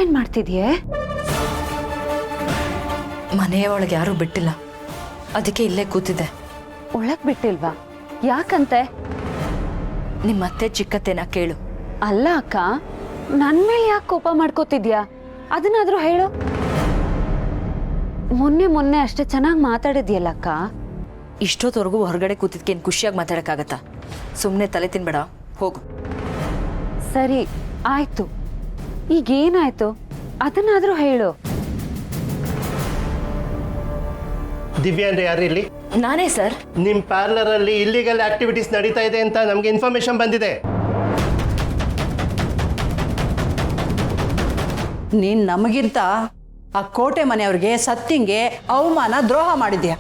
ಇಲ್ಲೇನ್ ಮಾಡ್ತಿದ್ಯೆ? ಮನೆಯ ಒಳಗೆ ಯಾರೂ ಬಿಟ್ಟಿಲ್ಲ, ಅದಕ್ಕೆ ಇಲ್ಲೇ ಕೂತಿದ್ದೆ. ಒಳಗ್ ಬಿಟ್ಟಿಲ್ವಾ? ಯಾಕಂತೆ? ನಿಮ್ಮ ಅತ್ತೆ ಚಿಕ್ಕತ್ತೆನ ಕೇಳು. ಅಲ್ಲ ಅಕ್ಕ, ನನ್ ಮೇಲೆ ಯಾಕೆ ಕೋಪ ಮಾಡ್ಕೋತಿದ್ಯಾ? ಅದನ್ನಾದ್ರೂ ಹೇಳು. ಮೊನ್ನೆ ಅಷ್ಟೇ ಚೆನ್ನಾಗಿ ಮಾತಾಡಿದ್ಯಲ್ಲ ಅಕ್ಕ. ಇಷ್ಟೊತ್ತವರೆಗೂ ಹೊರಗಡೆ ಕೂತಿದ್ಕೇನು ಖುಷಿಯಾಗಿ ಮಾತಾಡಕ್ಕಾಗತ್ತಾ? ಸುಮ್ಮನೆ ತಲೆ ತಿನ್ಬೇಡ, ಹೋಗು. ಸರಿ ಆಯ್ತು, ಈಗೇನಾಯ್ತು ಅದನ್ನಾದ್ರೂ ಹೇಳು. ದಿವ್ಯಾ ಅಂದ್ರೆ ಯಾರು ಇಲ್ಲಿ? ನಾನೇ ಸರ್. ನಿಮ್ಮ ಪಾರ್ಲರ್ ಅಲ್ಲಿ ಇಲ್ಲಿಗಲ್ ಆಕ್ಟಿವಿಟೀಸ್ ನಡೀತಾ ಇದೆ ಅಂತ ನಮ್ಗೆ ಇನ್ಫಾರ್ಮೇಶನ್ ಬಂದಿದೆ. ನೀನು ನಮಗಿಂತ ಆ ಕೋಟೆ ಮನೆಯವ್ರಿಗೆ ಸತ್ತಿಂಗೆ ಅವಮಾನ ದ್ರೋಹ ಮಾಡಿದ್ಯಾ.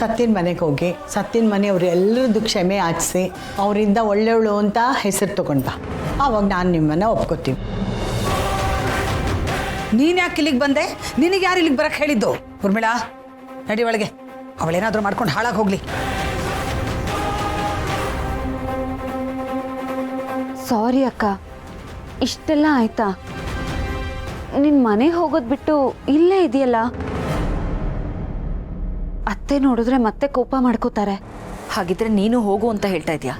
ಸತ್ತಿನ ಮನೆಗೆ ಹೋಗಿ ಸತ್ತಿನ ಮನೆಯವ್ರು ಎಲ್ಲರದ್ದು ಕ್ಷಮೆ ಯಾಚಿಸಿ ಅವರಿಂದ ಒಳ್ಳೆಯವಳು ಅಂತ ಹೆಸರು ತಗೊಂಡ ಆವಾಗ ನಾನು ನಿಮ್ಮನ್ನು ಒಪ್ಕೋತೀವಿ. ನೀನು ಯಾಕೆ ಇಲ್ಲಿಗೆ ಬಂದೆ? ನಿನಗೆ ಯಾರು ಇಲ್ಲಿಗೆ ಬರಕ್ಕೆ ಹೇಳಿದ್ದು? ಉರ್ಮಿಳಾ, ನಡಿ ಒಳಗೆ. ಅವಳೇನಾದರೂ ಮಾಡ್ಕೊಂಡು ಹಾಳಾಗಿ ಹೋಗ್ಲಿ. ಸಾರಿ ಅಕ್ಕ, ಇಷ್ಟೆಲ್ಲ ಆಯ್ತಾ? ನಿನ್ ಮನೆಗೆ ಹೋಗೋದ್ ಬಿಟ್ಟು ಇಲ್ಲೇ ಇದೆಯಲ್ಲ. ಅತ್ತೆ ನೋಡಿದ್ರೆ ಮತ್ತೆ ಕೋಪ ಮಾಡ್ಕೋತಾರೆ. ಹಾಗಿದ್ರೆ ನೀನು ಹೋಗು ಅಂತ ಹೇಳ್ತಾ ಇದ್ಯಾ?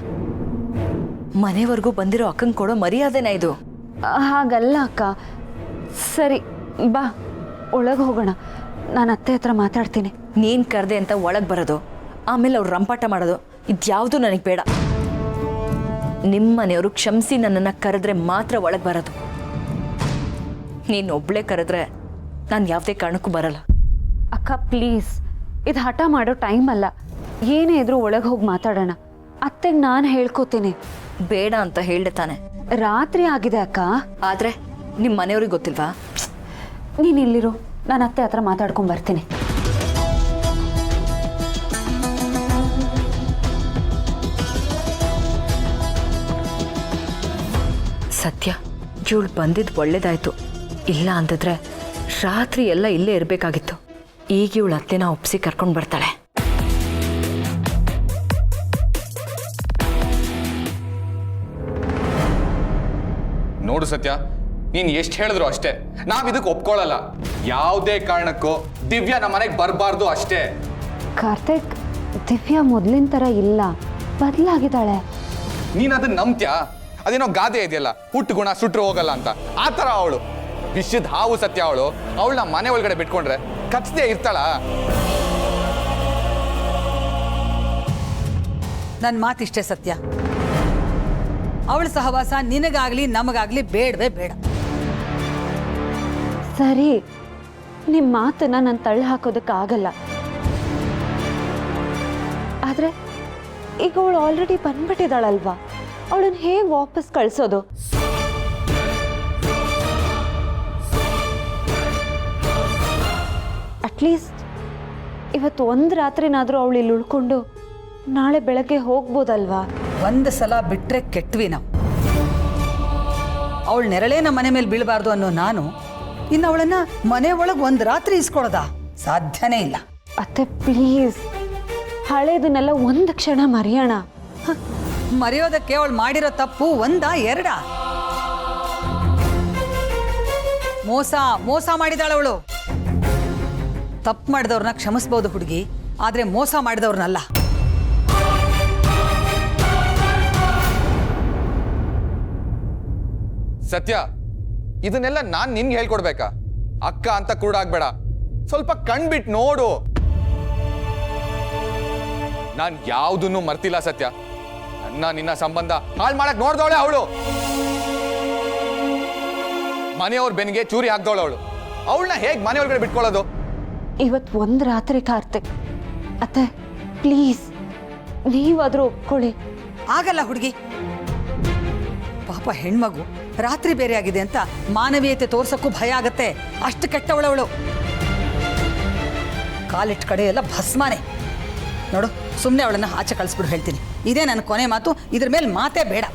ಮನೆವರೆಗೂ ಬಂದಿರೋ ಅಕ್ಕಂಗೆ ಕೊಡೋ ಮರ್ಯಾದೆನ ಇದು? ಹಾಗಲ್ಲ ಅಕ್ಕ. ಸರಿ ಬಾ, ಒಳಗೆ ಹೋಗೋಣ. ನಾನು ಅತ್ತೆ ಹತ್ರ ಮಾತಾಡ್ತೀನಿ. ನೀನು ಕರೆದೆ ಅಂತ ಒಳಗೆ ಬರೋದು, ಆಮೇಲೆ ಅವ್ರು ರಂಪಾಟ ಮಾಡೋದು, ಇದ್ಯಾವುದು ನನಗೆ ಬೇಡ. ನಿಮ್ಮ ಮನೆಯವರು ಕ್ಷಮಿಸಿ ನನ್ನನ್ನು ಕರೆದ್ರೆ ಮಾತ್ರ ಒಳಗೆ ಬರೋದು. ನೀನು ಒಬ್ಬಳೇ ಕರೆದ್ರೆ ನಾನು ಯಾವುದೇ ಕಾರಣಕ್ಕೂ ಬರಲ್ಲ. ಅಕ್ಕ ಪ್ಲೀಸ್, ಇದು ಹಠ ಮಾಡೋ ಟೈಮ್ ಅಲ್ಲ. ಏನೇ ಇದ್ರೂ ಒಳಗೆ ಹೋಗಿ ಮಾತಾಡೋಣ. ಅತ್ತೆಗೆ ನಾನು ಹೇಳ್ಕೊತೀನಿ. ಬೇಡ ಅಂತ ಹೇಳ್ದೆ ತಾನೆ? ರಾತ್ರಿ ಆಗಿದೆ ಅಕ್ಕ. ಆದರೆ ನಿಮ್ಮ ಮನೆಯವ್ರಿಗೆ ಗೊತ್ತಿಲ್ವಾ? ನೀನು ಇಲ್ಲಿರು, ನಾನು ಅತ್ತೆ ಹತ್ರ ಮಾತಾಡ್ಕೊಂಡು ಬರ್ತೀನಿ. ಸತ್ಯ, ಇವಳು ಬಂದಿದ್ದು ಒಳ್ಳೇದಾಯ್ತು. ಇಲ್ಲ ಅಂತಿದ್ರೆ ರಾತ್ರಿ ಎಲ್ಲ ಇಲ್ಲೇ ಇರಬೇಕಾಗಿತ್ತು. ಈಗ ಇವಳು ಅತ್ತೆನ ಒಪ್ಪಿಸಿ ಕರ್ಕೊಂಡು ಬರ್ತಾಳೆ. ನೋಡು ಸತ್ಯ, ನೀನು ಎಷ್ಟು ಹೇಳಿದ್ರು ಅಷ್ಟೇ, ನಾವ್ ಇದಕ್ಕೆ ಒಪ್ಕೊಳ್ಳಲ್ಲ. ಯಾವುದೇ ಕಾರಣಕ್ಕೂ ದಿವ್ಯಾ ನಮ್ಮ ಮನೆಗೆ ಬರಬಾರ್ದು ಅಷ್ಟೇ. ಕಾರ್ತಿಕ್, ದಿವ್ಯಾ ಮೊದಲಿನ ಥರ ಇಲ್ಲ, ಬದಲಾಗಿದ್ದಾಳೆ. ನೀನು ಅದನ್ನ ನಂಬ್ತ್ಯಾ? ಅದೇನೋ ಗಾದೆ ಇದೆಯಲ್ಲ, ಹುಟ್ಟು ಗುಣ ಸುಟ್ರು ಹೋಗಲ್ಲ ಅಂತ. ಆ ಥರ ಅವಳು ವಿಷಯದ ಹಾವು ಸತ್ಯ. ಅವಳನ್ನ ಮನೆ ಒಳಗಡೆ ಬಿಟ್ಕೊಂಡ್ರೆ ಕಚ್ಚದೆ ಇರ್ತಾಳ? ನನ್ನ ಮಾತಿಷ್ಟೇ ಸತ್ಯ. ಅವಳ ಸಹವಾಸ ನಿನಗಾಗ್ಲಿ ನಮಗಾಗ್ಲಿ ಬೇಡವೇ ಬೇಡ. ಸರಿ, ನಿಮ್ಮ ಮಾತನ್ನ ನಾನು ತಳ್ಳಿ ಹಾಕೋದಕ್ಕಾಗಲ್ಲ. ಆದ್ರೆ ಈಗ ಅವಳು ಆಲ್ರೆಡಿ ಬಂದ್ಬಿಟ್ಟಿದ್ದಾಳಲ್ವಾ, ಅವಳನ್ನ ಹೇಗೆ ವಾಪಸ್ ಕಳಿಸೋದು? ಅಟ್ಲೀಸ್ಟ್ ಇವತ್ತು ಒಂದು ರಾತ್ರಿನಾದರೂ ಅವಳು ಇಲ್ಲಿ ಉಳ್ಕೊಂಡು ನಾಳೆ ಬೆಳಗ್ಗೆ ಹೋಗ್ಬೋದಲ್ವಾ? ಒಂದು ಸಲ ಬಿಟ್ರೆ ಕೆಟ್ವಿ ನಾವು. ಅವಳ ನೆರಳೇ ನಮ್ಮ ಮನೆ ಮೇಲೆ ಬೀಳಬಾರ್ದು ಅನ್ನೋ ನಾನು ಇನ್ನು ಅವಳನ್ನ ಮನೆ ಒಳಗೆ ಒಂದು ರಾತ್ರಿ ಇಸ್ಕೊಳ್ಳೋದ? ಸಾಧ್ಯನೇ ಇಲ್ಲ. ಅತ್ತೆ ಪ್ಲೀಸ್, ಹಳೇದನ್ನೆಲ್ಲ ಒಂದು ಕ್ಷಣ ಮರೆಯೋಣ. ಮರೆಯೋದಕ್ಕೆ ಅವಳು ಮಾಡಿರೋ ತಪ್ಪು ಒಂದ ಎರಡ? ಮೋಸ ಮಾಡಿದಾಳ ಅವಳು. ತಪ್ಪು ಮಾಡಿದವ್ರನ್ನ ಕ್ಷಮಿಸ್ಬೋದು ಹುಡುಗಿ, ಆದ್ರೆ ಮೋಸ ಮಾಡಿದವ್ರನ್ನಲ್ಲ. ಸತ್ಯ, ಇದನ್ನೆಲ್ಲ ನಾನ್ ನಿನ್ಗೆ ಹೇಳ್ಕೊಡ್ಬೇಕಾ? ಅಕ್ಕ ಅಂತ ಕೂಡ ಆಗ್ಬೇಡ, ಸ್ವಲ್ಪ ಕಣ್ಬಿಟ್ಟು ನೋಡು. ನಾನ್ ಯಾವುದನ್ನು ಮರ್ತಿಲ್ಲ ಸತ್ಯ. ನಿನ್ನ ಸಂಬಂಧ ಹಾಳು ಮಾಡಕ್ ನೋಡ್ದವಳೆ ಅವಳು. ಮನೆಯವ್ರ ಬೆನ್ನಿಗೆ ಚೂರಿ ಹಾಕ್ದವಳು ಅವಳು. ಅವಳನ್ನ ಹೇಗ್ ಮನೆ ಒಳಗಡೆ ಬಿಟ್ಕೊಳ್ಳೋದು? ಇವತ್ತು ಒಂದು ರಾತ್ರಿ ಕಾರ್ತಿಕ್. ಅತ್ತೆ ಪ್ಲೀಸ್, ನೀವಾದ್ರೂ ಒಪ್ಕೊಳ್ಳಿ. ಆಗಲ್ಲ ಹುಡುಗಿ. ಪಾಪ ಹೆಣ್ಮಗು ರಾತ್ರಿ ಬೇರೆ ಆಗಿದೆ ಅಂತ ಮಾನವೀಯತೆ ತೋರ್ಸಕ್ಕೂ ಭಯ ಆಗತ್ತೆ. ಅಷ್ಟು ಕೆಟ್ಟವಳವಳು. ಕಾಲಿಟ್ಟ ಕಡೆ ಎಲ್ಲ ಭಸ್ಮಾನೆ. ನೋಡು, ಸುಮ್ಮನೆ ಅವಳನ್ನ ಆಚೆ ಕಳಿಸ್ಬಿಡು ಹೇಳ್ತೀನಿ. ಇದೇ ನನ್ನ ಕೊನೆ ಮಾತು, ಇದ್ರ ಮೇಲೆ ಮಾತೇ ಬೇಡ.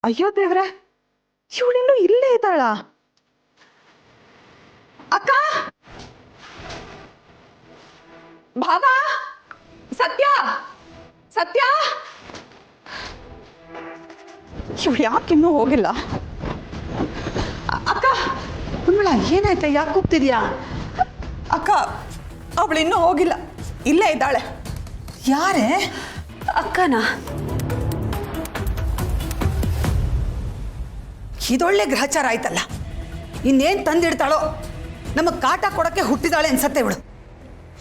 ಅಯ್ಯೋ ದೇವ್ರೆ, ಇವಳಿನ್ನು ಇಲ್ಲೇ ಇದ್ದಾಳ? ಅಕ್ಕ, ಭಾವ, ಸತ್ಯ, ಸತ್ಯ, ಇವಳು ಯಾಕಿನ್ನೂ ಹೋಗಿಲ್ಲ? ಅಕ್ಕ, ಕುಂಬಳ, ಏನಾಯ್ತಾ? ಯಾಕೆ ಕೂಗ್ತಿದ್ಯಾ? ಅಕ್ಕ, ಅವಳಿನ್ನೂ ಹೋಗಿಲ್ಲ, ಇಲ್ಲೇ ಇದ್ದಾಳೆ. ಯಾರೇ? ಅಕ್ಕನಾ? ಇದೊಳ್ಳೆ ಗ್ರಹಚಾರ ಆಯ್ತಲ್ಲ. ಇನ್ನೇನು ತಂದಿಡ್ತಾಳೋ, ನಮಗೆ ಕಾಟ ಕೊಡೋಕ್ಕೆ ಹುಟ್ಟಿದಾಳೆ ಅನ್ಸತ್ತೆ ಇವಳು.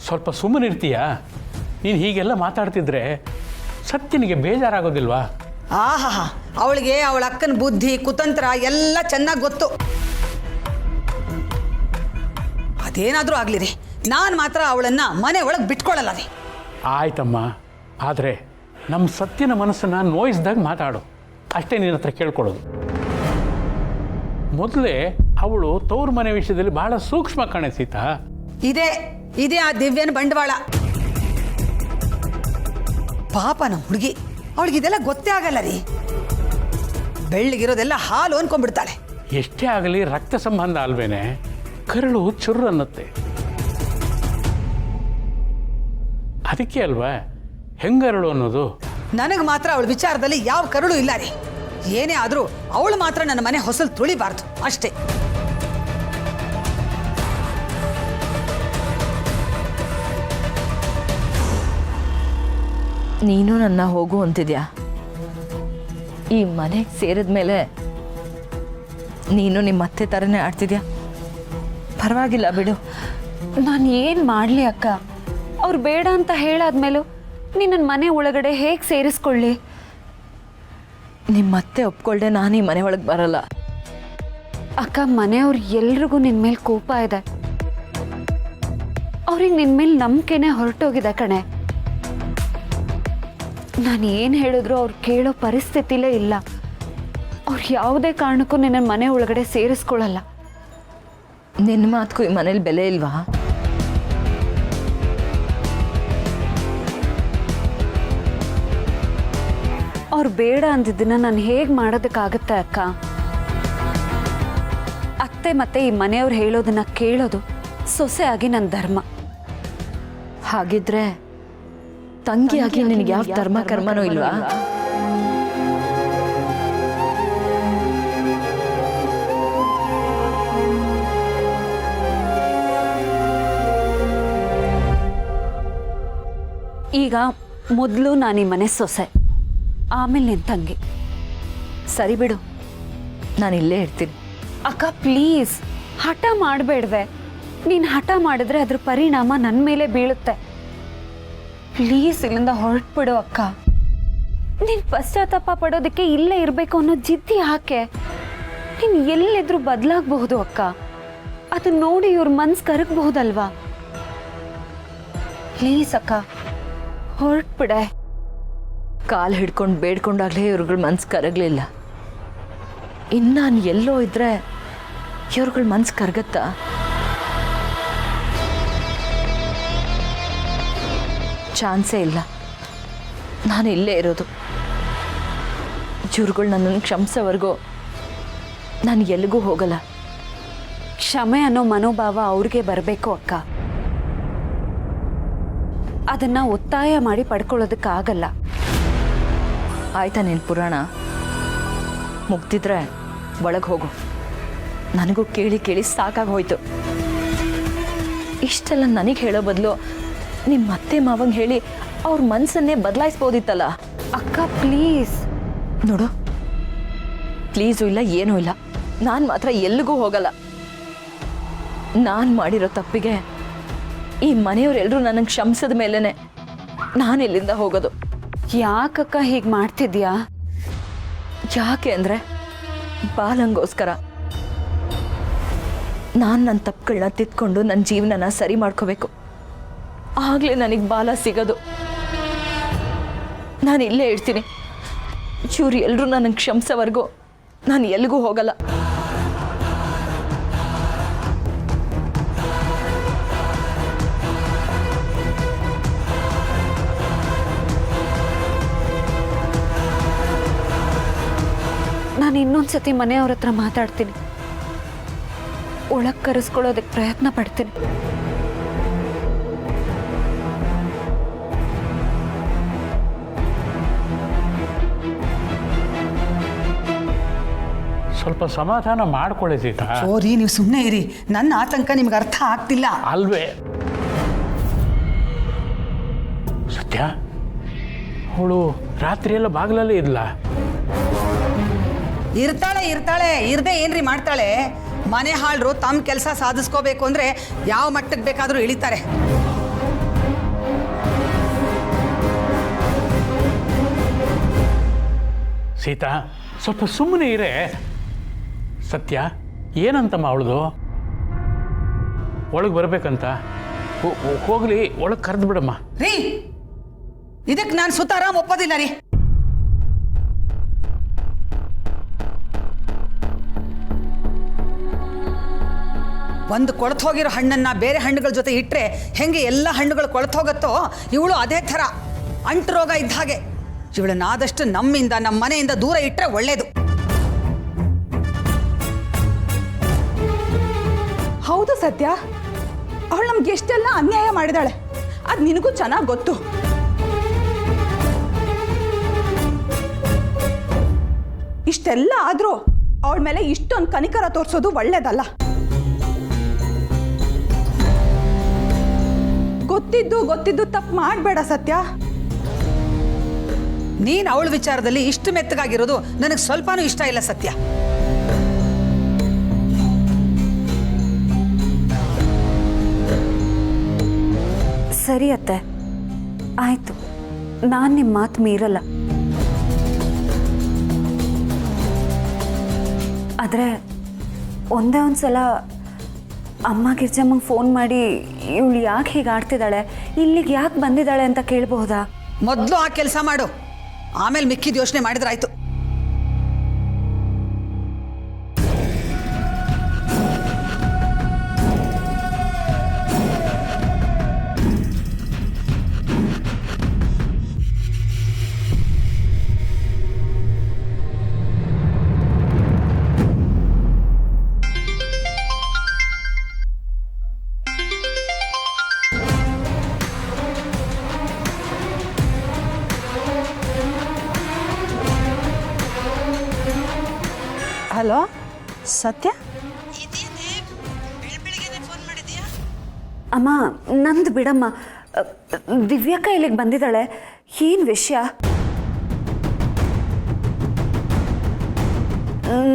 ಸ್ವಲ್ಪ ಸುಮ್ಮನಿರ್ತೀಯಾ? ನೀನು ಹೀಗೆಲ್ಲ ಮಾತಾಡ್ತಿದ್ರೆ ಸತ್ಯನಿಗೆ ಬೇಜಾರಾಗೋದಿಲ್ವಾ? ಆಹಾ, ಅವಳಿಗೆ ಅವಳ ಅಕ್ಕನ ಬುದ್ಧಿ ಕುತಂತ್ರ ಎಲ್ಲ ಚೆನ್ನಾಗಿ ಗೊತ್ತು. ಅದೇನಾದರೂ ಆಗಲಿ ರೀ, ನಾನು ಮಾತ್ರ ಅವಳನ್ನು ಮನೆ ಒಳಗೆ ಬಿಟ್ಕೊಳ್ಳಲ್ಲ ರೀ. ಆಯ್ತಮ್ಮ, ಆದರೆ ನಮ್ಮ ಸತ್ಯನ ಮನಸ್ಸನ್ನು ನೋಯಿಸ್ದಾಗ ಮಾತಾಡು, ಅಷ್ಟೇ ನಿನ್ನ ಹತ್ರ ಕೇಳ್ಕೊಳ್ಳೋದು. ಮೊದಲೇ ಅವಳು ತವ್ರ ಮನೆ ವಿಷಯದಲ್ಲಿ ಬಹಳ ಸೂಕ್ಷ್ಮ ಕಣೆ ಸೀತಾ. ಇದೇ ಆ ದಿವ್ಯನ ಬಂಡವಾಳ. ಪಾಪ ನಮ್ಮ ಹುಡುಗಿ, ಅವಳಿಗೆ ಇದೆಲ್ಲ ಗೊತ್ತೇ ಆಗಲ್ಲ ರೀ. ಬೆಳ್ಳಿಗಿರೋದೆಲ್ಲ ಹಾಲು ಅನ್ಕೊಂಡ್ಬಿಡ್ತಾಳೆ. ಎಷ್ಟೇ ಆಗಲಿ ರಕ್ತ ಸಂಬಂಧ ಅಲ್ವೇನೆ, ಕರಳು ಚುರ್ರು ಅನ್ನತ್ತೆ. ಅದಕ್ಕೆ ಅಲ್ವಾ ಹೆಂಗರಳು ಅನ್ನೋದು. ನನಗೆ ಮಾತ್ರ ಅವಳ ವಿಚಾರದಲ್ಲಿ ಯಾವ ಕರುಳು ಇಲ್ಲ ರೀ. ಏನೇ ಆದರೂ ಅವಳು ಮಾತ್ರ ನನ್ನ ಮನೆ ಹೊಸಲು ತುಳಿಬಾರ್ದು ಅಷ್ಟೇ. ನೀನು ನನ್ನ ಹೋಗು ಅಂತಿದ್ಯಾ? ಈ ಮನೆಗೆ ಸೇರಿದ ಮೇಲೆ ನೀನು ನಿಮ್ಮ ಅತ್ತೆ ಥರನೇ ಆಡ್ತಿದ್ಯಾ? ಪರವಾಗಿಲ್ಲ ಬಿಡು. ನಾನು ಏನು ಮಾಡಲಿ ಅಕ್ಕ? ಅವ್ರು ಬೇಡ ಅಂತ ಹೇಳಾದ್ಮೇಲೂ ನೀನು ನನ್ನ ಮನೆ ಒಳಗಡೆ ಹೇಗೆ ಸೇರಿಸ್ಕೊಳ್ಳಿ? ನಿಮ್ಮ ಅತ್ತೆ ಒಪ್ಕೊಳ್ದೆ ನಾನು ಈ ಮನೆ ಒಳಗೆ ಬರಲ್ಲ. ಅಕ್ಕ, ಮನೆಯವ್ರು ಎಲ್ರಿಗೂ ನಿನ್ನ ಮೇಲೆ ಕೋಪ ಇದೆ. ಅವ್ರಿಗೆ ನಿನ್ನ ಮೇಲೆ ನಂಬಿಕೆನೇ ಹೊರಟೋಗಿದೆ ಕಣೆ. ನಾನು ಏನು ಹೇಳಿದ್ರು ಅವ್ರು ಕೇಳೋ ಪರಿಸ್ಥಿತಿಲೇ ಇಲ್ಲ. ಅವ್ರು ಯಾವುದೇ ಕಾರಣಕ್ಕೂ ನಿನ್ನ ಮನೆ ಒಳಗಡೆ ಸೇರಿಸ್ಕೊಳ್ಳಲ್ಲ. ನಿನ್ನ ಮಾತಕ್ಕೂ ಈ ಮನೇಲಿ ಬೆಲೆ ಇಲ್ವಾ? ಅವ್ರು ಬೇಡ ಅಂದಿದ್ದನ್ನ ನಾನು ಹೇಗೆ ಮಾಡೋದಕ್ಕಾಗತ್ತೆ ಅಕ್ಕ? ಅತ್ತೆ ಮತ್ತೆ ಈ ಮನೆಯವ್ರು ಹೇಳೋದನ್ನ ಕೇಳೋದು ಸೊಸೆಯಾಗಿ ನನ್ನ ಧರ್ಮ. ಹಾಗಿದ್ರೆ ತಂಗಿಯಾಗಿ ನಿನಗೆ ಯಾವ ಧರ್ಮ ಕರ್ಮನೂ ಇಲ್ವಾ? ಈಗ ಮೊದಲು ನಾನು ಈ ಮನೆ ಸೊಸೆ, ಆಮೇಲೆ ನಿನ್ನ ತಂಗಿ. ಸರಿ ಬಿಡು, ನಾನು ಇಲ್ಲೇ ಇರ್ತೀನಿ. ಅಕ್ಕ ಪ್ಲೀಸ್, ಹಠ ಮಾಡಬೇಡ್ವೆ. ನೀನು ಹಠ ಮಾಡಿದ್ರೆ ಅದ್ರ ಪರಿಣಾಮ ನನ್ನ ಮೇಲೆ ಬೀಳುತ್ತೆ. ಪ್ಲೀಸ್ ಇಲ್ಲಿಂದ ಹೊರಟ್ಬಿಡು ಅಕ್ಕ. ನೀನು ಪಶ್ಚಾತ್ತಾಪ ಪಡೋದಕ್ಕೆ ಇಲ್ಲೇ ಇರಬೇಕು ಅನ್ನೋ ಜಿದ್ದಿ ಹಾಕೆ. ನೀನು ಎಲ್ಲಿದ್ರೂ ಬದಲಾಗಬಹುದು ಅಕ್ಕ. ಅದನ್ನ ನೋಡಿ ಇವ್ರ ಮನ್ಸು ಕರಗಬಹುದಲ್ವಾ? ಪ್ಲೀಸ್ ಅಕ್ಕ, ಹೊರಟ್ಬಿಡೆ. ಕಾಲು ಹಿಡ್ಕೊಂಡು ಬೇಡ್ಕೊಂಡಾಗಲೇ ಇವ್ರುಗಳ ಮನ್ಸು ಕರಗಲಿಲ್ಲ. ಇನ್ನು ನಾನು ಎಲ್ಲೋ ಇದ್ರೆ ಇವ್ರುಗಳ ಮನ್ಸು ಕರಗತ್ತಾ? ಚಾನ್ಸೇ ಇಲ್ಲ. ನಾನು ಇಲ್ಲೇ ಇರೋದು. ಇವ್ರುಗಳು ನನ್ನನ್ನು ಕ್ಷಮಿಸೋವರೆಗೂ ನಾನು ಎಲ್ಲಿಗೂ ಹೋಗಲ್ಲ. ಕ್ಷಮೆ ಅನ್ನೋ ಮನೋಭಾವ ಅವ್ರಿಗೆ ಬರಬೇಕು ಅಕ್ಕ. ಅದನ್ನ ಒತ್ತಾಯ ಮಾಡಿ ಪಡ್ಕೊಳ್ಳೋದಕ್ಕಾಗಲ್ಲ. ಆಯ್ತಾ ನಿನ್ನ ಪುರಾಣ? ಮುಗ್ದಿದ್ರೆ ಒಳಗೆ ಹೋಗು. ನನಗೂ ಕೇಳಿ ಕೇಳಿ ಸಾಕಾಗಿ ಹೋಯ್ತು. ಇಷ್ಟೆಲ್ಲ ನನಗೆ ಹೇಳೋ ಬದಲು ನಿಮ್ಮ ಅತ್ತೆ ಮಾವಂಗೆ ಹೇಳಿ ಅವ್ರ ಮನಸ್ಸನ್ನೇ ಬದಲಾಯಿಸ್ಬೋದಿತ್ತಲ್ಲ. ಅಕ್ಕ ಪ್ಲೀಸ್ ನೋಡು, ಪ್ಲೀಸು ಇಲ್ಲ, ಏನೂ ಇಲ್ಲ. ನಾನು ಮಾತ್ರ ಎಲ್ಲಿಗೂ ಹೋಗಲ್ಲ. ನಾನು ಮಾಡಿರೋ ತಪ್ಪಿಗೆ ಈ ಮನೆಯವರೆಲ್ಲರೂ ನನಗೆ ಕ್ಷಮಿಸಿದ ಮೇಲೇ ನಾನು ಇಲ್ಲಿಂದ ಹೋಗೋದು. ಯಾಕಕ್ಕ ಹೀಗೆ ಮಾಡ್ತಿದ್ಯಾ? ಯಾಕೆ ಅಂದರೆ ಬಾಲಂಗೋಸ್ಕರ. ನಾನು ನನ್ನ ತಪ್ಪುಗಳನ್ನ ತಿದ್ಕೊಂಡು ನನ್ನ ಜೀವನನ ಸರಿ ಮಾಡ್ಕೋಬೇಕು. ಆಗಲೇ ನನಗೆ ಬಾಲ ಸಿಗೋದು. ನಾನು ಇಲ್ಲೇ ಇರ್ತೀನಿ. ಇವ್ರು ಎಲ್ಲರೂ ನನಗೆ ಕ್ಷಮಿಸೋವರೆಗೂ ನಾನು ಎಲ್ಲಿಗೂ ಹೋಗಲ್ಲ. ನಾನು ಇನ್ನೊಂದ್ಸತಿ ಮನೆಯವ್ರ ಹತ್ರ ಮಾತಾಡ್ತೀನಿ, ಒಳಗೆ ಕರೆಸ್ಕೊಳ್ಳೋದಕ್ಕೆ ಪ್ರಯತ್ನ ಪಡ್ತೀನಿ. ಸ್ವಲ್ಪ ಸಮಾಧಾನ ಮಾಡ್ಕೊಳ್ಳಿ ಸೀತಾ. ಓರಿ ನೀವು ಸುಮ್ಮನೆ ಇರಿ, ನನ್ನ ಆತಂಕ ನಿಮ್ಗೆ ಅರ್ಥ ಆಗ್ತಿಲ್ಲ. ಅಲ್ವೇ ಸತ್ಯ, ಅವಳು ರಾತ್ರಿ ಎಲ್ಲ ಬಾಗಿಲಲ್ಲೇ ಇದ್ಲ? ಇರ್ತಾಳೆ ಇರ್ದೆ ಏನ್ರಿ ಮಾಡ್ತಾಳೆ? ಮನೆ ಹಾಳ್ರು ತಮ್ಮ ಕೆಲಸ ಸಾಧಿಸ್ಕೋಬೇಕು ಅಂದ್ರೆ ಯಾವ ಮಟ್ಟಕ್ಕೆ ಬೇಕಾದರೂ ಇಳಿತಾರೆ. ಸೀತಾ, ಸ್ವಲ್ಪ ಸುಮ್ಮನೆ ಇರೇ. ಸತ್ಯ, ಏನಂತಮ್ಮ ಅವಳದು? ಒಳಗೆ ಬರ್ಬೇಕಂತ ಹೋಗ್ಲಿ, ಒಳಗೆ ಕರೆದು ಬಿಡಮ್ಮ. ರೀ, ಇದಕ್ಕೆ ನಾನು ಸುತಾರಾಮ್ ಒಪ್ಪೋದಿಲ್ಲ ರೀ. ಒಂದು ಕೊಳತು ಹೋಗಿರೋ ಹಣ್ಣನ್ನ ಬೇರೆ ಹಣ್ಣುಗಳ ಜೊತೆ ಇಟ್ಟರೆ ಹೆಂಗೆ ಎಲ್ಲ ಹಣ್ಣುಗಳು ಕೊಳತು ಹೋಗುತ್ತೋ, ಇವಳು ಅದೇ ಥರ ಅಂಟು ರೋಗ ಇದ್ದ ಹಾಗೆ. ಇವಳನ್ನಾದಷ್ಟು ನಮ್ಮಿಂದ, ನಮ್ಮ ಮನೆಯಿಂದ ದೂರ ಇಟ್ಟರೆ ಒಳ್ಳೇದು. ಹೌದು ಸತ್ಯ, ಅವಳು ನಮ್ಗೆ ಎಷ್ಟೆಲ್ಲ ಅನ್ಯಾಯ ಮಾಡಿದಾಳೆ, ಅದು ನಿನಗೂ ಚೆನ್ನಾಗಿ ಗೊತ್ತು. ಇಷ್ಟೆಲ್ಲ ಆದರೂ ಅವಳ ಮೇಲೆ ಇಷ್ಟೊಂದು ಕನಿಕರ ತೋರಿಸೋದು ಒಳ್ಳೇದಲ್ಲ. ಗೊತ್ತಿದ್ದು ತಪ್ಪು ಮಾಡಬೇಡ ಸತ್ಯ. ನೀನು ಅವಳ ವಿಚಾರದಲ್ಲಿ ಇಷ್ಟು ಮೆತ್ತಗಾಗಿರೋದು ನನಗೆ ಸ್ವಲ್ಪನೂ ಇಷ್ಟ ಇಲ್ಲ ಸತ್ಯ. ಸರಿ ಅತ್ತೆ, ಆಯಿತು, ನಾನು ನಿಮ್ಮ ಮಾತು ಮೀರಲ್ಲ. ಆದರೆ ಒಂದೇ ಒಂದು ಸಲ ಅಮ್ಮ ಗಿರ್ಜಮ್ಮಂಗೆ ಫೋನ್ ಮಾಡಿ ಇವಳು ಯಾಕೆ ಹೀಗೆ ಆಡ್ತಿದ್ದಾಳೆ, ಇಲ್ಲಿಗೆ ಯಾಕೆ ಬಂದಿದ್ದಾಳೆ ಅಂತ ಕೇಳಬಹುದಾ? ಮೊದಲು ಆ ಕೆಲಸ ಮಾಡು, ಆಮೇಲೆ ಮಿಕ್ಕಿದ ಯೋಚನೆ ಮಾಡಿದ್ರಾಯ್ತು. ಹಲೋ ಸತ್ಯ, ಅಮ್ಮ ನಂದು ಬಿಡಮ್ಮ, ದಿವ್ಯಕ್ಕ ಇಲ್ಲಿಗೆ ಬಂದಿದ್ದಾಳೆ. ಏನು ವಿಷಯ?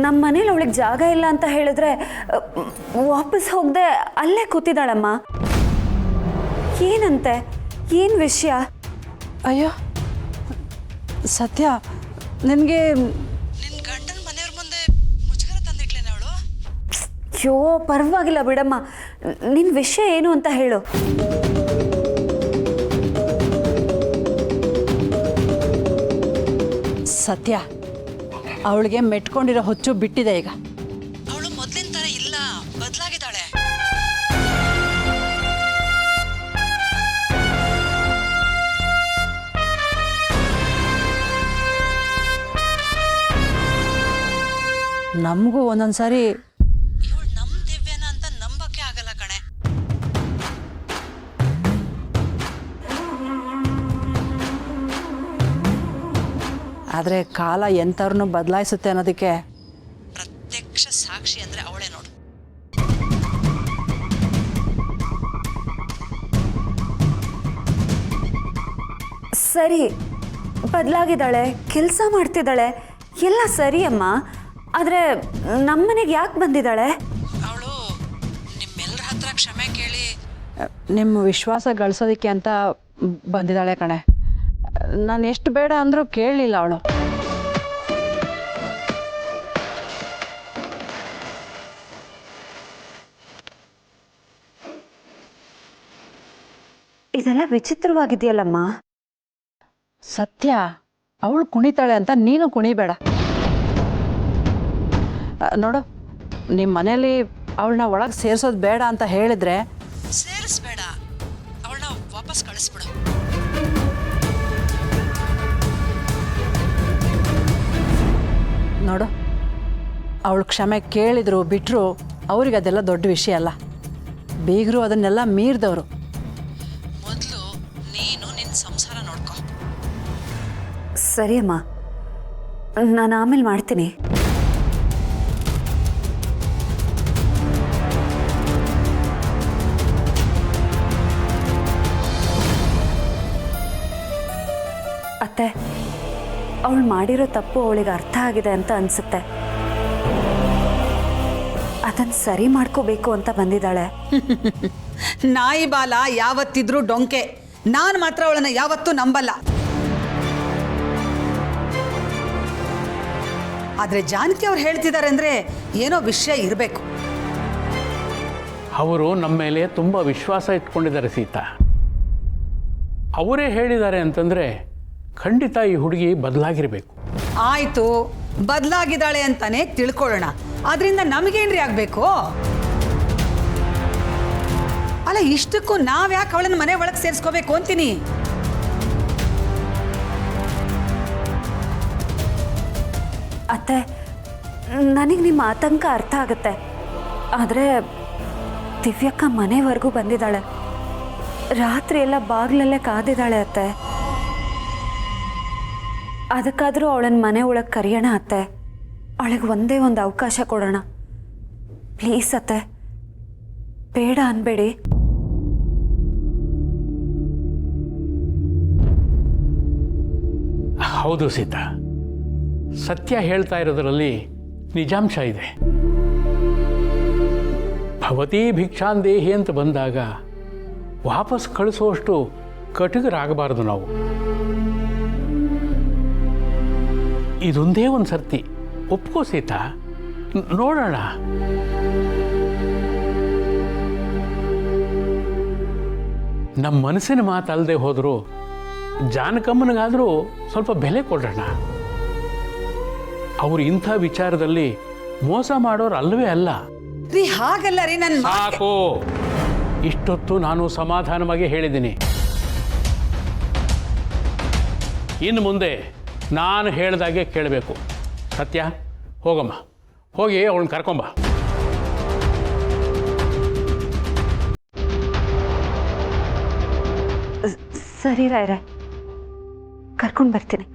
ನಮ್ಮ ಮನೇಲಿ ಅವಳಿಗೆ ಜಾಗ ಇಲ್ಲ ಅಂತ ಹೇಳಿದ್ರೆ ವಾಪಸ್ ಹೋಗದೆ ಅಲ್ಲೇ ಕೂತಿದ್ದಾಳಮ್ಮ. ಏನಂತೆ? ಏನು ವಿಷಯ? ಅಯ್ಯೋ ಸತ್ಯ, ನಿನಗೆ ಅಯ್ಯೋ ಪರವಾಗಿಲ್ಲ ಬಿಡಮ್ಮ, ನಿನ್ನ ವಿಷಯ ಏನು ಅಂತ ಹೇಳು. ಸತ್ಯ, ಅವಳಿಗೆ ಮೆಟ್ಕೊಂಡಿರೋ ಹೊಚ್ಚು ಬಿಟ್ಟಿದೆ ಈಗ. ಅವಳು ಮೊದಲಿನ ಥರ ಇಲ್ಲ, ಬದಲಾಗಿದ್ದಾಳೆ. ನಮಗೂ ಒಂದೊಂದ್ಸಾರಿ ಇವಳು ನಮ್ಮ ದಿವ್ಯನ ಅಂತ ನಂಬಕ್ಕೆ ಆಗಲ್ಲ ಕಣೆ. ಆದರೆ ಕಾಲ ಎಂಥವ್ರನ್ನೂ ಬದಲಾಯಿಸುತ್ತೆ ಅನ್ನೋದಕ್ಕೆ ಪ್ರತ್ಯಕ್ಷ ಸಾಕ್ಷಿ ಅಂದರೆ ಅವಳೇ ನೋಡು. ಸರಿ, ಬದಲಾಗಿದ್ದಾಳೆ, ಕೆಲಸ ಮಾಡ್ತಿದ್ದಾಳೆ, ಎಲ್ಲ ಸರಿ ಅಮ್ಮ. ಆದರೆ ನಮ್ಮನೆಗೆ ಯಾಕೆ ಬಂದಿದ್ದಾಳೆ? ಅವಳು ನಿಮ್ಮೆಲ್ಲರ ಹತ್ರ ಕ್ಷಮೆ ಕೇಳಿ ನಿಮ್ಮ ವಿಶ್ವಾಸ ಗಳಿಸೋದಕ್ಕೆ ಅಂತ ಬಂದಿದ್ದಾಳೆ ಕಣೆ. ನಾನು ಎಷ್ಟು ಬೇಡ ಅಂದರೂ ಕೇಳಲಿಲ್ಲ ಅವಳು. ಇದೆಲ್ಲ ವಿಚಿತ್ರವಾಗಿದೆಯಲ್ಲಮ್ಮ. ಸತ್ಯ, ಅವಳು ಕುಣಿತಾಳೆ ಅಂತ ನೀನು ಕುಣಿಬೇಡ. ನೋಡು, ನಿಮ್ಮ ಮನೇಲಿ ಅವಳನ್ನ ಒಳಗೆ ಸೇರಿಸೋದು ಬೇಡ ಅಂತ ಹೇಳಿದ್ರೆ ಸೇರಿಸ್ಬೇಡ, ಅವಳನ್ನ ವಾಪಸ್ ಕಳಿಸ್ಬಿಡು. ನೋಡು, ಅವಳು ಕ್ಷಮೆ ಕೇಳಿದ್ರು ಬಿಟ್ಟರು ಅವ್ರಿಗೆ ಅದೆಲ್ಲ ದೊಡ್ಡ ವಿಷಯ ಅಲ್ಲ. ಬೀಗರು ಅದನ್ನೆಲ್ಲ ಮೀರಿದವರು. ಮೊದಲು ನೀನು ನಿನ್ನ ಸಂಸಾರ ನೋಡ್ಕೊ. ಸರಿ ಅಮ್ಮ, ನಾನು ಆಮೇಲೆ ಮಾಡ್ತೀನಿ. ಅತ್ತೆ, ಅವಳು ಮಾಡಿರೋ ತಪ್ಪು ಅವಳಿಗೆ ಅರ್ಥ ಆಗಿದೆ ಅಂತ ಅನ್ಸುತ್ತೆ. ಅದನ್ನು ಸರಿ ಮಾಡ್ಕೋಬೇಕು ಅಂತ ಬಂದಿದ್ದಾಳೆ. ನಾಯಿ ಬಾಲ ಯಾವತ್ತಿದ್ರೂ ಡೊಂಕೆ. ನಾನು ಮಾತ್ರ ಅವಳನ್ನು ಯಾವತ್ತೂ ನಂಬಲ್ಲ. ಆದರೆ ಜಾನಕಿ ಅವ್ರು ಹೇಳ್ತಿದ್ದಾರೆ ಅಂದರೆ ಏನೋ ವಿಷಯ ಇರಬೇಕು. ಅವರು ನಮ್ಮ ಮೇಲೆ ತುಂಬ ವಿಶ್ವಾಸ ಇಟ್ಕೊಂಡಿದ್ದಾರೆ ಸೀತಾ. ಅವರೇ ಹೇಳಿದ್ದಾರೆ ಅಂತಂದರೆ ಖಂಡಿತ ಈ ಹುಡುಗಿ ಬದಲಾಗಿರಬೇಕು. ಆಯಿತು, ಬದಲಾಗಿದ್ದಾಳೆ ಅಂತಾನೆ ತಿಳ್ಕೊಳ್ಳೋಣ. ಅದರಿಂದ ನಮಗೇನ್ರಿ ಆಗಬೇಕು? ಅಲ್ಲ, ಇಷ್ಟಕ್ಕೂ ನಾವ್ಯಾಕೆ ಅವಳನ್ನ ಮನೆ ಒಳಗೆ ಸೇರಿಸ್ಕೋಬೇಕು ಅಂತೀನಿ. ಅತ್ತೆ, ನನಗೆ ನಿಮ್ಮ ಆತಂಕ ಅರ್ಥ ಆಗುತ್ತೆ. ಆದರೆ ದಿವ್ಯಕ್ಕ ಮನೆವರೆಗೂ ಬಂದಿದ್ದಾಳೆ. ರಾತ್ರಿ ಎಲ್ಲ ಬಾಗಿಲಲ್ಲೇ ಕಾದಿದ್ದಾಳೆ ಅತ್ತೆ. ಅದಕ್ಕಾದರೂ ಅವಳನ್ನ ಮನೆ ಒಳಗೆ ಕರೆಯೋಣ ಅತ್ತೆ. ಅವಳಿಗೆ ಒಂದೇ ಒಂದು ಅವಕಾಶ ಕೊಡೋಣ ಪ್ಲೀಸ್ ಅತ್ತೆ. ಬೇಡ ಅನ್ಬೇಡಿ. ಹೌದು ಸೀತಾ, ಸತ್ಯ ಹೇಳ್ತಾ ಇರೋದರಲ್ಲಿ ನಿಜಾಂಶ ಇದೆ. ಭವತಿ ಭಿಕ್ಷಾಂದೇಹಿ ಅಂತ ಬಂದಾಗ ವಾಪಸ್ ಕಳಿಸುವಷ್ಟು ಕಟುಕರಾಗಬಾರ್ದು ನಾವು. ಇದೊಂದೇ ಒಂದು ಸರ್ತಿ ಒಪ್ಕೋ ಸೀತಾ, ನೋಡೋಣ. ನಮ್ಮ ಮನಸ್ಸಿನ ಮಾತಲ್ಲದೆ ಹೋದರೂ ಜಾನಕಮ್ಮನಿಗಾದರೂ ಸ್ವಲ್ಪ ಬೆಲೆ ಕೊಡೋಣ. ಅವರು ಇಂಥ ವಿಚಾರದಲ್ಲಿ ಮೋಸ ಮಾಡೋರು ಅಲ್ಲವೇ ಅಲ್ಲ. ರೀ ಹಾಗಲ್ಲ ರೀ, ನನ್ನ ಸಾಕು. ಇಷ್ಟೊತ್ತು ನಾನು ಸಮಾಧಾನವಾಗಿ ಹೇಳಿದ್ದೀನಿ. ಇನ್ನು ಮುಂದೆ ನಾನು ಹೇಳ್ದಾಗೆ ಕೇಳಬೇಕು. ಸತ್ಯ, ಹೋಗಮ್ಮ, ಹೋಗಿ ಅವಳನ್ನ ಕರ್ಕೊಂಬ. ಸರಿ ರಾಯ್ರೆ, ಕರ್ಕೊಂಡು ಬರ್ತೀನಿ.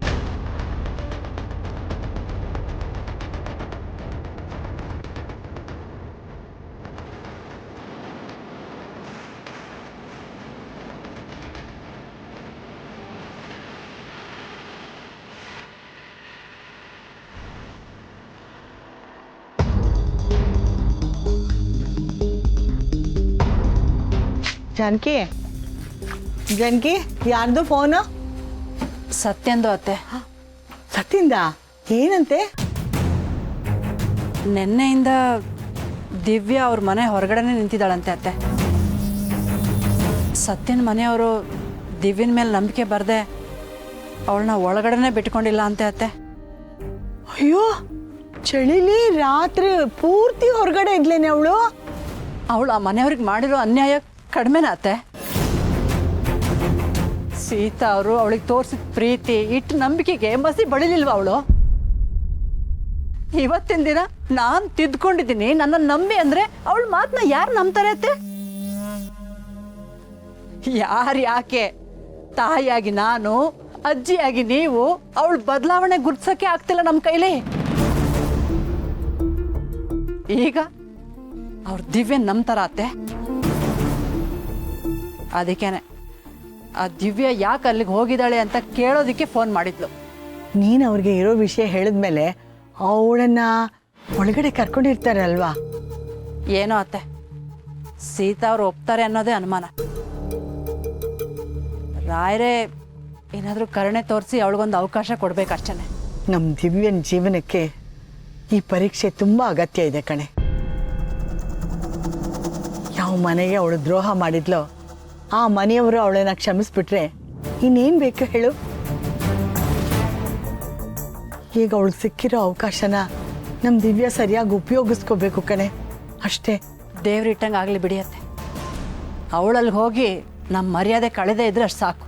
ಜಾನಕಿ, ಜಾನಕಿ, ಯಾರ್ದು ಫೋನು? ಸತ್ಯಂದು ಅತ್ತೆ. ಸತ್ತಿಂದ? ಏನಂತೆ? ನಿನ್ನೆಯಿಂದ ದಿವ್ಯಾ ಅವ್ರ ಮನೆ ಹೊರಗಡೆನೇ ನಿಂತಿದ್ದಾಳಂತೆ ಅತ್ತೆ. ಸತ್ಯನ ಮನೆಯವರು ದಿವ್ಯನ ಮೇಲೆ ನಂಬಿಕೆ ಬರದೆ ಅವಳನ್ನ ಒಳಗಡೆನೇ ಬಿಟ್ಕೊಂಡಿಲ್ಲ ಅಂತೆ ಅತ್ತೆ. ಅಯ್ಯೋ, ಚಳಿಲಿ ರಾತ್ರಿ ಪೂರ್ತಿ ಹೊರಗಡೆ ಇದ್ಲೇನೆ ಅವಳು. ಅವಳು ಆ ಮನೆಯವ್ರಿಗೆ ಮಾಡಿರೋ ಅನ್ಯಾಯ ಕಡಿಮೆನ ಅತ್ತೆ. ಸೀತಾ ಅವರು ಅವಳಿಗೆ ತೋರಿಸಿದ ಪ್ರೀತಿ, ಇಟ್ಟು ನಂಬಿಕೆಗೆ ಮಸಿ ಬಳಿಲಿಲ್ವ ಅವಳು? ಇವತ್ತಿನ ದಿನ ನಾನು ತಿದ್ಕೊಂಡಿದ್ದೀನಿ, ನನ್ನ ನಂಬಿ ಅಂದ್ರೆ ಅವಳ ಮಾತನ್ನ ಯಾರು ನಂಬ್ತಾರೆ ಅತ್ತೆ? ಯಾರು ಯಾಕೆ? ತಾಯಿಯಾಗಿ ನಾನು, ಅಜ್ಜಿಯಾಗಿ ನೀವು ಅವಳ ಬದಲಾವಣೆ ಗುರ್ತಿಸಕ್ಕೆ ಆಗ್ತಿಲ್ಲ ನಮ್ಮ ಕೈಲಿ. ಈಗ ಅವ್ರ ದಿವ್ಯ ನಂಬ್ತಾರ ಅತ್ತೆ. ಅದಕ್ಕೇನೆ ಆ ದಿವ್ಯ ಯಾಕೆ ಅಲ್ಲಿಗೆ ಹೋಗಿದ್ದಾಳೆ ಅಂತ ಕೇಳೋದಕ್ಕೆ ಫೋನ್ ಮಾಡಿದ್ಲು. ನೀನು ಅವ್ರಿಗೆ ಇರೋ ವಿಷಯ ಹೇಳಿದ್ಮೇಲೆ ಅವಳನ್ನ ಒಳಗಡೆ ಕರ್ಕೊಂಡಿರ್ತಾರೆ ಅಲ್ವಾ? ಏನೋ ಅತ್ತೆ, ಸೀತಾ ಅವ್ರು ಒಪ್ತಾರೆ ಅನ್ನೋದೇ ಅನುಮಾನ. ರಾಯರೇ ಏನಾದರೂ ಕರುಣೆ ತೋರಿಸಿ ಅವಳಿಗೊಂದು ಅವಕಾಶ ಕೊಡ್ಬೇಕಷ್ಟೇ. ನಮ್ಮ ದಿವ್ಯನ ಜೀವನಕ್ಕೆ ಈ ಪರೀಕ್ಷೆ ತುಂಬ ಅಗತ್ಯ ಇದೆ ಕಣೆ. ಯಾವ ಮನೆಗೆ ಅವಳು ದ್ರೋಹ ಮಾಡಿದ್ಲೋ ಆ ಮನೆಯವರು ಅವಳನ್ನ ಕ್ಷಮಿಸ್ಬಿಟ್ರೆ ಇನ್ನೇನು ಬೇಕು ಹೇಳು? ಈಗ ಅವಳು ಸಿಕ್ಕಿರೋ ಅವಕಾಶನ ನಮ್ಮ ದಿವ್ಯ ಸರಿಯಾಗಿ ಉಪಯೋಗಿಸ್ಕೋಬೇಕು ಕಣೆ, ಅಷ್ಟೇ. ದೇವ್ರಿಟ್ಟಂಗೆ ಆಗಲಿ ಬಿಡಿಯತ್ತೆ. ಅವಳಲ್ಲಿ ಹೋಗಿ ನಮ್ಮ ಮರ್ಯಾದೆ ಕಳೆದೇ ಇದ್ರೆ ಅಷ್ಟು ಸಾಕು.